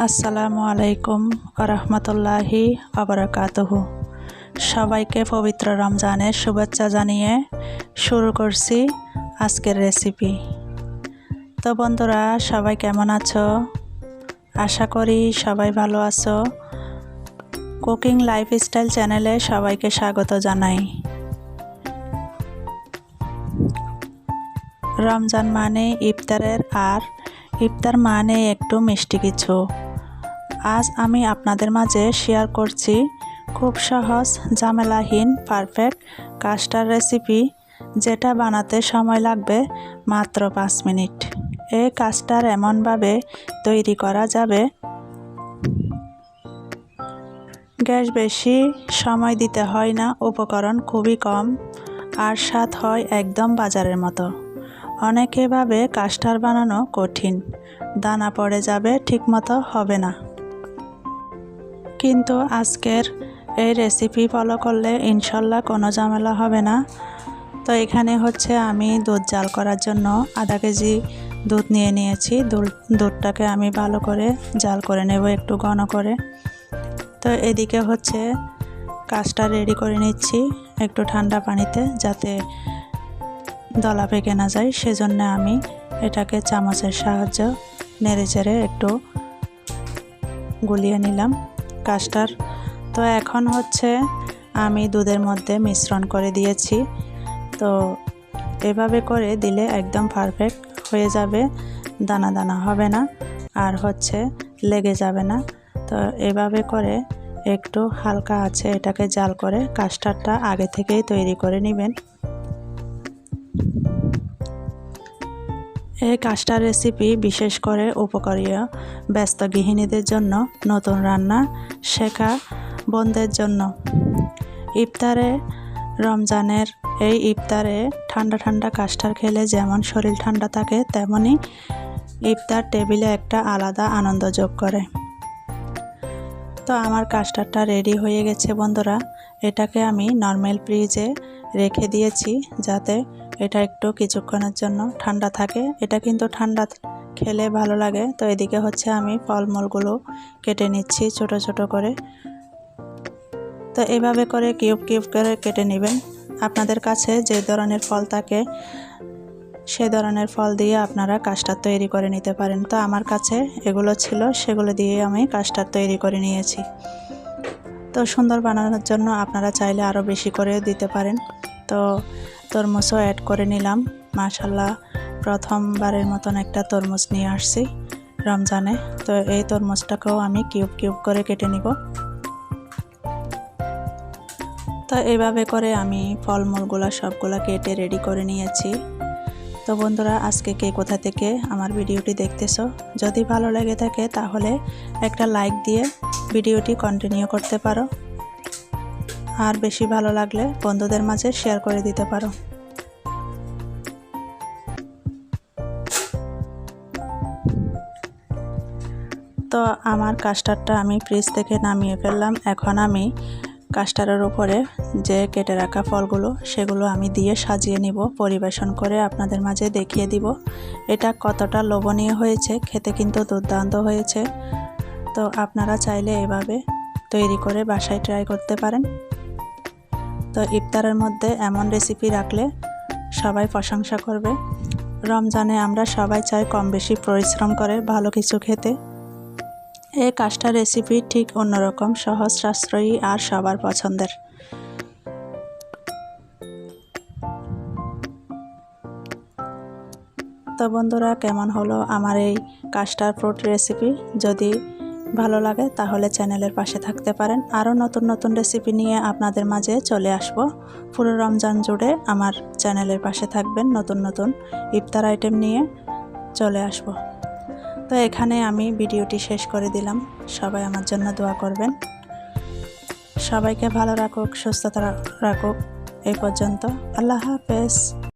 আসসালামু আলাইকুম ওয়া বারাকাতুহু। সবাইকে পবিত্র রমজানের শুভেচ্ছা জানিয়ে শুরু করছি আজকের রেসিপি। তো বন্ধুরা, সবাই কেমন আছো? আশা করি সবাই ভালো আছো। কুকিং লাইফস্টাইল চ্যানেলে সবাইকে স্বাগত জানাই। রমজান মানে ইফতারের, আর ইফতার মানে একটু মিষ্টি কিছু। আজ আমি আপনাদের মাঝে শেয়ার করছি খুব সহজ, ঝামেলাহীন, পারফেক্ট কাস্টার্ড রেসিপি, যেটা বানাতে সময় লাগবে মাত্র 5 মিনিট। এই কাস্টার্ড এমনভাবে তৈরি করা যাবে, গ্যাস বেশি সময় দিতে হয় না, উপকরণ খুবই কম, আর স্বাদ হয় একদম বাজারের মতো। অনেকে ভাবে কাস্টার্ড বানানো কঠিন, দানা পড়ে যাবে, ঠিকমতো হবে না। কিন্তু আজকের এই রেসিপি ফলো করলে ইনশাল্লাহ কোনো ঝামেলা হবে না। তো এখানে হচ্ছে আমি দুধ জাল করার জন্য আধা কেজি দুধ নিয়ে নিয়েছি। দুধটাকে আমি ভালো করে জাল করে নেব, একটু ঘন করে। তো এদিকে হচ্ছে কাস্টার্ড রেডি করে নিচ্ছি একটু ঠান্ডা পানিতে, যাতে দলা পেকে না যায়। সেজন্য আমি এটাকে চামচের সাহায্য নেড়ে চেড়ে একটু গুলিয়ে নিলাম কাস্টার্ড। তো এখন হচ্ছে আমি দুধের মধ্যে মিশ্রণ করে দিয়েছি। তো এভাবে করে দিলে একদম পারফেক্ট হয়ে যাবে, দানা দানা হবে না, আর হচ্ছে লেগে যাবে না। তো এভাবে করে একটু হালকা আছে এটাকে জাল করে কাস্টার্ডটা আগে থেকেই তৈরি করে নেবেন। এই কাস্টার্ড রেসিপি বিশেষ করে উপকারী ব্যস্ত গৃহিণীদের জন্য, নতুন রান্না শেখা বোনদের জন্য। ইফতারে, রমজানের এই ইফতারে ঠান্ডা ঠান্ডা কাস্টার্ড খেলে যেমন শরীর ঠান্ডা থাকে, তেমনি ইফতার টেবিলে একটা আলাদা আনন্দ যোগ করে। তো আমার কাস্টার্ডটা রেডি হয়ে গেছে বন্ধুরা। এটাকে আমি নরমাল ফ্রিজে রেখে দিয়েছি, যাতে এটা একটু কিছুক্ষণের জন্য ঠান্ডা থাকে। এটা কিন্তু ঠান্ডা খেলে ভালো লাগে। তো এদিকে হচ্ছে আমি ফলমূলগুলো কেটে নিচ্ছি ছোট ছোট করে। তো এভাবে করে কিউব কিউব করে কেটে নেবেন। আপনাদের কাছে যে ধরনের ফল থাকে সে ধরনের ফল দিয়ে আপনারা কাস্টার্ড তৈরি করে নিতে পারেন। তো আমার কাছে এগুলো ছিল, সেগুলো দিয়ে আমি কাস্টার্ড তৈরি করে নিয়েছি। তো সুন্দর বানানোর জন্য আপনারা চাইলে আরও বেশি করে দিতে পারেন। তো তরমুজও অ্যাড করে নিলাম। মাশাআল্লাহ, প্রথমবারের মতন একটা তরমুজ নিয়ে আসছি রমজানে। তো এই তরমুজটাকেও আমি কিউব কিউব করে কেটে নিব। তো এইভাবে করে আমি ফলমূলগুলো সবগুলো কেটে রেডি করে নিয়েছি। তো বন্ধুরা, আজকে কে কোথা থেকে আমার ভিডিওটি দেখতেছো, যদি ভালো লেগে থাকে তাহলে একটা লাইক দিয়ে ভিডিওটি কন্টিনিউ করতে পারো, আর বেশি ভালো লাগলে বন্ধুদের মাঝে শেয়ার করে দিতে পারো। তো আমার কাস্টার্ডটা আমি ফ্রিজ থেকে নামিয়ে ফেললাম। এখন আমি কাস্টার্ডের উপরে যে কেটে রাখা ফলগুলো সেগুলো আমি দিয়ে সাজিয়ে নিব, পরিবেশন করে আপনাদের মাঝে দেখিয়ে দিব এটা কতটা লোভনীয় হয়েছে। খেতে কিন্তু দুর্দান্ত হয়েছে। তো আপনারা চাইলে এভাবে তৈরি করে বাসায় ট্রাই করতে পারেন। তো ইফতারের মধ্যে এমন রেসিপি রাখলে সবাই প্রশংসা করবে। রমজানে আমরা সবাই চাই কম বেশি পরিশ্রম করে ভালো কিছু খেতে। এই কাস্টার্ড রেসিপি ঠিক অন্যরকম, সহজ, সাশ্রয়ী আর সবার পছন্দের। তো বন্ধুরা, কেমন হলো আমার এই কাস্টার্ড ফ্রুট রেসিপি? যদি ভালো লাগে তাহলে চ্যানেলের পাশে থাকতে পারেন। আরও নতুন নতুন রেসিপি নিয়ে আপনাদের মাঝে চলে আসব। পুরো রমজান জুড়ে আমার চ্যানেলের পাশে থাকবেন, নতুন নতুন ইফতার আইটেম নিয়ে চলে আসব। তো এখানে আমি ভিডিওটি শেষ করে দিলাম। সবাই আমার জন্য দোয়া করবেন। সবাইকে ভালো রাখুক, সুস্থতা রাখুক। এই পর্যন্ত, আল্লাহ হাফেজ।